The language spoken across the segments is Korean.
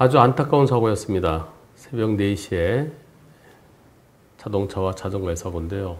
아주 안타까운 사고였습니다. 새벽 4시에 자동차와 자전거의 사고인데요.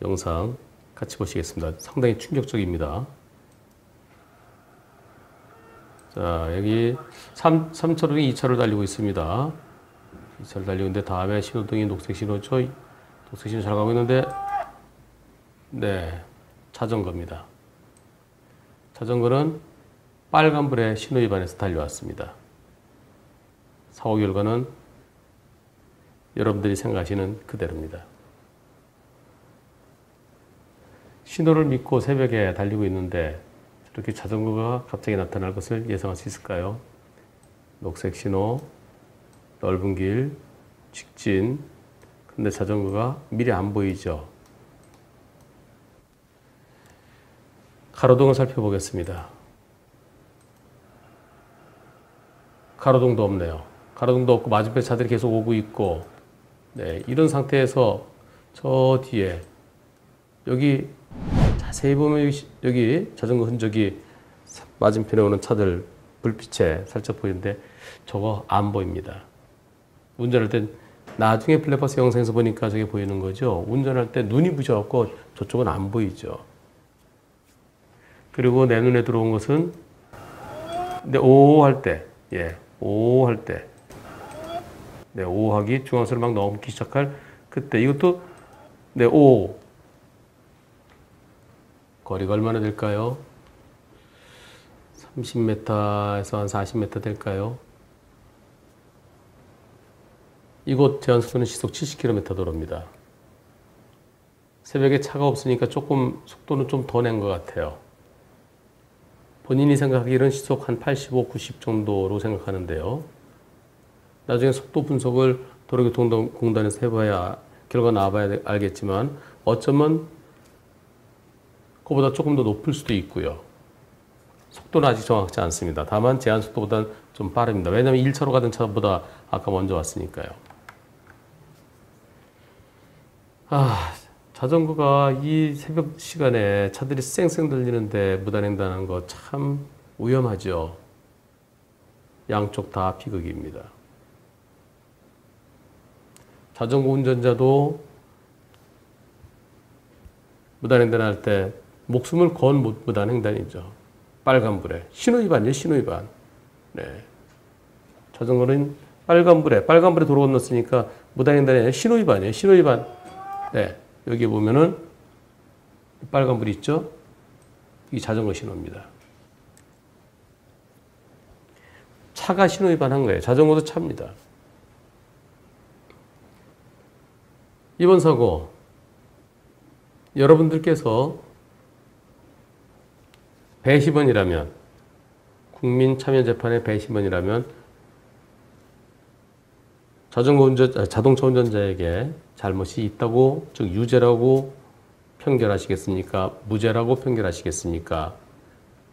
영상 같이 보시겠습니다. 상당히 충격적입니다. 자, 여기 3차로이 2차로 달리고 있습니다. 2차로 달리고 있는데 다음에 신호등이 녹색 신호죠. 녹색 신호 잘 가고 있는데 네, 자전거입니다. 자전거는 빨간불에 신호 위반해서 달려왔습니다. 사고 결과는 여러분들이 생각하시는 그대로입니다. 신호를 믿고 새벽에 달리고 있는데 이렇게 자전거가 갑자기 나타날 것을 예상할 수 있을까요? 녹색 신호, 넓은 길, 직진. 근데 자전거가 미리 안 보이죠? 가로등을 살펴보겠습니다. 가로등도 없네요. 가로등도 없고 맞은편 차들이 계속 오고 있고, 네, 이런 상태에서 저 뒤에 여기 자세히 보면 여기 자전거 흔적이 맞은편에 오는 차들 불빛에 살짝 보이는데 저거 안 보입니다. 운전할 땐 나중에 플랫버스 영상에서 보니까 저게 보이는 거죠. 운전할 때 눈이 부셔갖고 저쪽은 안 보이죠. 그리고 내 눈에 들어온 것은 근데 오 할 때, 예, 오 할 때, 네, 오 하기 중앙선을 막 넘기 시작할 그때 이것도 네, 오 거리가 얼마나 될까요? 30m에서 한 40m 될까요? 이곳 제한 속도는 시속 70km 도로입니다. 새벽에 차가 없으니까 조금 속도는 좀 더 낸 것 같아요. 본인이 생각하기로는 시속 한 85, 90 정도로 생각하는데요. 나중에 속도 분석을 도로교통공단에서 해봐야 결과 나와봐야 알겠지만 어쩌면 그보다 조금 더 높을 수도 있고요. 속도는 아직 정확하지 않습니다. 다만 제한 속도보다는 좀 빠릅니다. 왜냐하면 1차로 가던 차보다 아까 먼저 왔으니까요. 자전거가 이 새벽 시간에 차들이 쌩쌩 들리는데 무단횡단하는 거 참 위험하죠. 양쪽 다 비극입니다. 자전거 운전자도 무단횡단할 때 목숨을 건 무단횡단이죠. 빨간불에 신호위반이에요. 신호위반. 네. 자전거는 빨간불에 도로 건넜으니까 무단횡단이 아니라 신호위반이에요. 신호위반. 네. 여기 보면은 빨간불이 있죠? 이 자전거 신호입니다. 차가 신호 위반한 거예요. 자전거도 차입니다. 이번 사고 여러분들께서 배심원이라면 국민참여재판의 배심원이라면 자동차 운전자에게 잘못이 있다고, 즉 유죄라고 편결하시겠습니까? 무죄라고 편결하시겠습니까?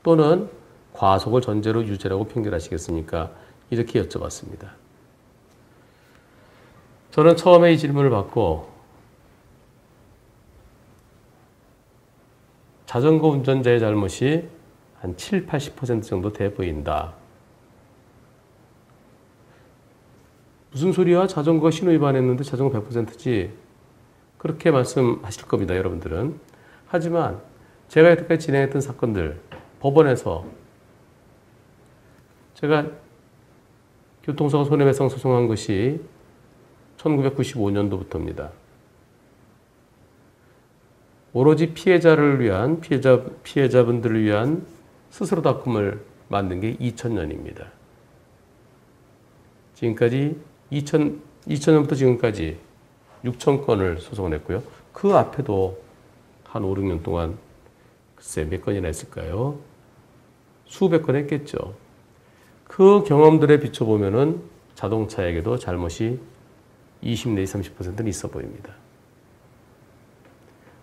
또는 과속을 전제로 유죄라고 편결하시겠습니까? 이렇게 여쭤봤습니다. 저는 처음에 이 질문을 받고 자전거 운전자의 잘못이 한 7, 80% 정도 돼 보인다. 무슨 소리야? 자전거가 신호 위반했는데 자전거 100%지. 그렇게 말씀하실 겁니다, 여러분들은. 하지만 제가 여태까지 진행했던 사건들, 법원에서 제가 교통사고 손해배상 소송한 것이 1995년도부터입니다. 오로지 피해자를 위한, 피해자분들을 위한 스스로 다툼을 만든 게 2000년입니다. 지금까지 2000년부터 지금까지 6,000건을 소송을 했고요. 그 앞에도 한 5, 6년 동안 글쎄 몇 건이나 했을까요? 수백 건 했겠죠. 그 경험들에 비춰보면은 자동차에게도 잘못이 20 내지 30%는 있어 보입니다.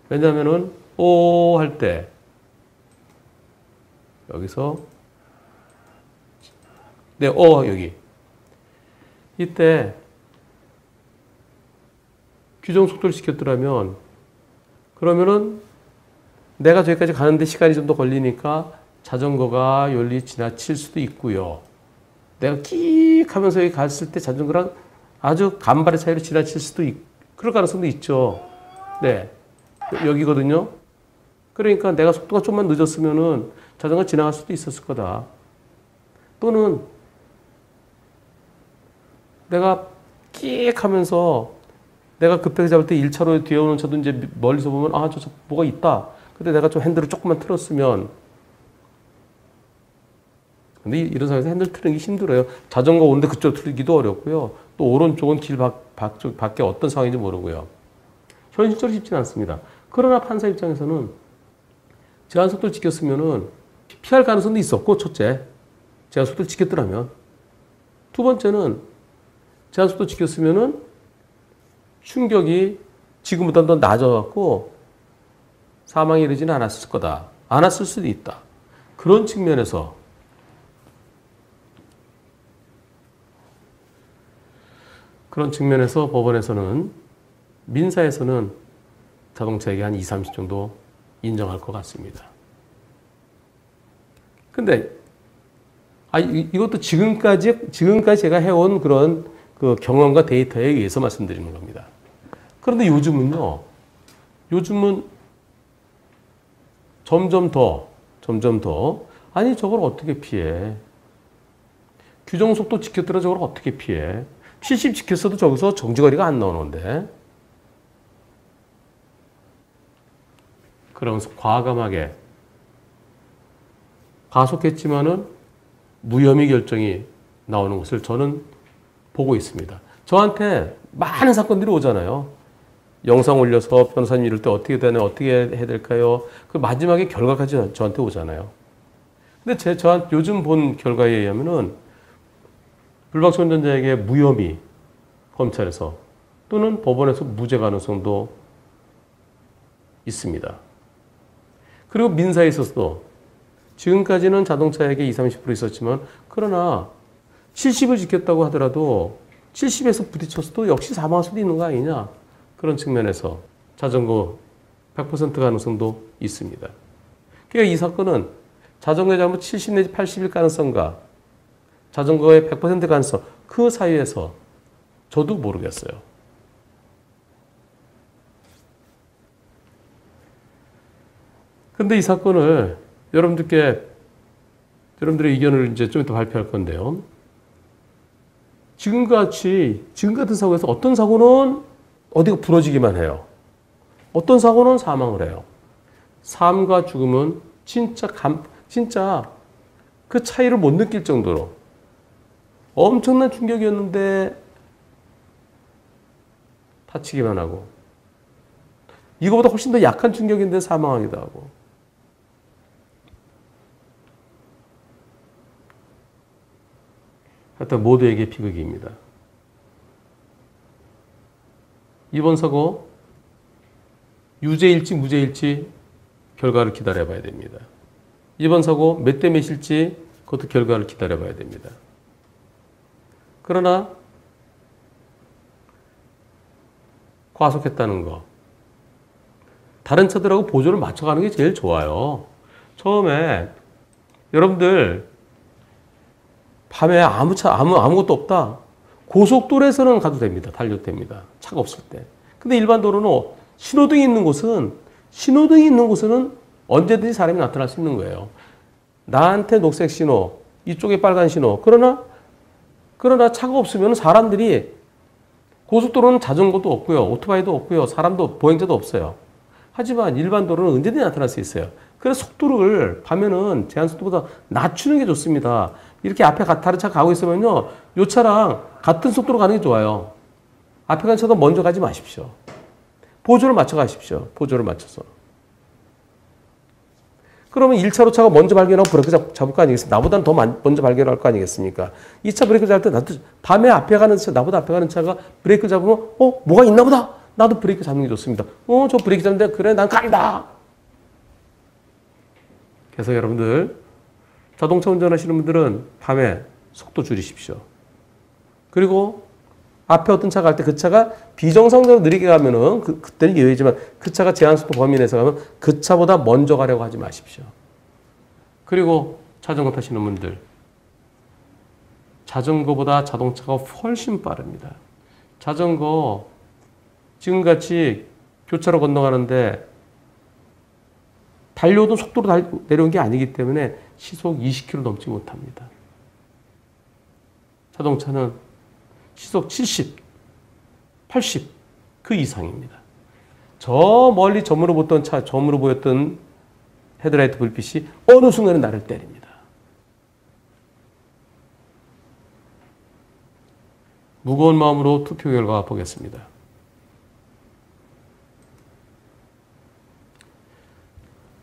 왜냐하면은 오 할 때 여기서 네, 여기 이때 규정 속도를 지켰더라면 그러면은 내가 저기까지 가는데 시간이 좀 더 걸리니까 자전거가 연리 지나칠 수도 있고요. 내가 끽 하면서 여기 갔을 때 자전거랑 아주 간발의 차이로 지나칠 수도 그럴 가능성도 있죠. 네. 여기거든요. 그러니까 내가 속도가 좀만 늦었으면은 자전거 지나갈 수도 있었을 거다. 또는 내가 끽 하면서 내가 급하게 잡을 때 1차로 뒤에 오는 차도 이제 멀리서 보면 아, 저 뭐가 있다. 근데 내가 좀 핸들을 조금만 틀었으면 근데 이런 상황에서 핸들 틀는 게 힘들어요. 자전거 오는데 그쪽 틀기도 어렵고요. 또 오른쪽은 길 밖에 어떤 상황인지 모르고요. 현실적으로 쉽지는 않습니다. 그러나 판사 입장에서는 제한속도를 지켰으면은 피할 가능성도 있었고, 첫째. 제한속도를 지켰더라면. 두 번째는 제한속도 지켰으면은 충격이 지금보다 더 낮아갖고 사망에 이르지는 않았을 거다. 않았을 수도 있다. 그런 측면에서 법원에서는 민사에서는 자동차에게 한 2, 30 정도 인정할 것 같습니다. 근데 이것도 지금까지 제가 해온 그런 그 경험과 데이터에 의해서 말씀드리는 겁니다. 그런데 요즘은 점점 더 아니 저걸 어떻게 피해? 규정 속도 지켰더라 저걸 어떻게 피해? 70 지켰어도 저기서 정지거리가 안 나오는데. 그러면서 과감하게 과속했지만은 무혐의 결정이 나오는 것을 저는 보고 있습니다. 저한테 많은 사건들이 오잖아요. 영상 올려서 변호사님 이럴 때 어떻게 되나 어떻게 해야 될까요? 그 마지막에 결과까지 저한테 오잖아요. 근데 요즘 본 결과에 의하면은 불박차 운전자에게 무혐의 검찰에서 또는 법원에서 무죄 가능성도 있습니다. 그리고 민사에 있어서도 지금까지는 자동차에게 20, 30% 있었지만 그러나 70을 지켰다고 하더라도 70에서 부딪혔어도 역시 사망할 수도 있는 거 아니냐. 그런 측면에서 자전거 100% 가능성도 있습니다. 그러니까 이 사건은 자전거의 잘못 70 내지 80일 가능성과 자전거의 100% 가능성 그 사이에서 저도 모르겠어요. 근데 이 사건을 여러분들의 의견을 이제 좀 이따 발표할 건데요. 지금 같은 사고에서 어떤 사고는 어디가 부러지기만 해요. 어떤 사고는 사망을 해요. 삶과 죽음은 진짜 그 차이를 못 느낄 정도로 엄청난 충격이었는데 다치기만 하고 이거보다 훨씬 더 약한 충격인데 사망하기도 하고 하여튼 모두에게 비극입니다. 이번 사고 유죄일지 무죄일지 결과를 기다려봐야 됩니다. 이번 사고 몇 대 몇일지 그것도 결과를 기다려봐야 됩니다. 그러나 과속했다는 거 다른 차들하고 보조를 맞춰가는 게 제일 좋아요. 처음에 여러분들 밤에 아무것도 없다. 고속도로에서는 가도 됩니다. 달려도 됩니다. 차가 없을 때. 근데 일반 도로는 신호등이 있는 곳은 언제든지 사람이 나타날 수 있는 거예요. 나한테 녹색 신호, 이쪽에 빨간 신호. 그러나 차가 없으면 사람들이 고속도로는 자전거도 없고요. 오토바이도 없고요. 사람도 보행자도 없어요. 하지만 일반 도로는 언제든지 나타날 수 있어요. 그래서 속도를 밤에는 제한속도보다 낮추는 게 좋습니다. 이렇게 앞에 다른 차 가고 있으면요. 요 차랑 같은 속도로 가는 게 좋아요. 앞에 간 차도 먼저 가지 마십시오. 보조를 맞춰 가십시오. 보조를 맞춰서. 그러면 1차로 차가 먼저 발견하고 브레이크 잡을 거 아니겠습니까? 나보다는 더 먼저 발견할 거 아니겠습니까? 2차 브레이크 잡을 때 나도 밤에 앞에 가는 차, 나보다 앞에 가는 차가 브레이크 잡으면 뭐가 있나 보다. 나도 브레이크 잡는 게 좋습니다. 저 브레이크 잡는데 그래 난 간다. 그래서 여러분들 자동차 운전하시는 분들은 밤에 속도 줄이십시오. 그리고 앞에 어떤 차가 갈 때 그 차가 비정상적으로 느리게 가면은 그때는 예외지만 그 차가 제한속도 범위 내에서 가면 그 차보다 먼저 가려고 하지 마십시오. 그리고 자전거 타시는 분들 자전거보다 자동차가 훨씬 빠릅니다. 자전거 지금같이 교차로 건너가는데 달려오던 속도로 내려온 게 아니기 때문에 시속 20km 넘지 못합니다. 자동차는 시속 70, 80 그 이상입니다. 저 멀리 점으로 보였던 헤드라이트 불빛이 어느 순간에 나를 때립니다. 무거운 마음으로 투표 결과 보겠습니다.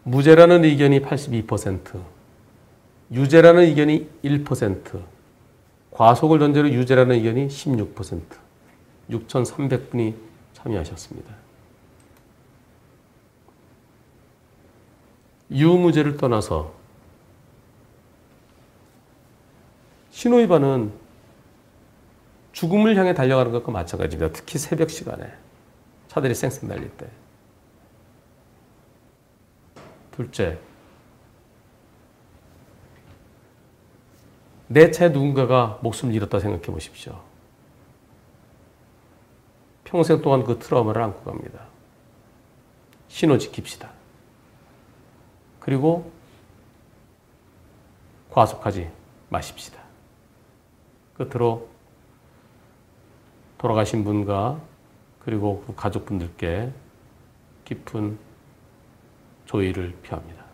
무죄라는 의견이 82%, 유죄라는 의견이 1%, 과속을 전제로 유죄라는 의견이 16%, 6,300분이 참여하셨습니다. 유무죄를 떠나서 신호위반은 죽음을 향해 달려가는 것과 마찬가지입니다. 특히 새벽 시간에 차들이 쌩쌩 달릴 때. 둘째, 내 차에 누군가가 목숨을 잃었다 생각해 보십시오. 평생 동안 그 트라우마를 안고 갑니다. 신호 지킵시다. 그리고 과속하지 마십시다. 끝으로 돌아가신 분과 그리고 그 가족분들께 깊은 조의를 표합니다.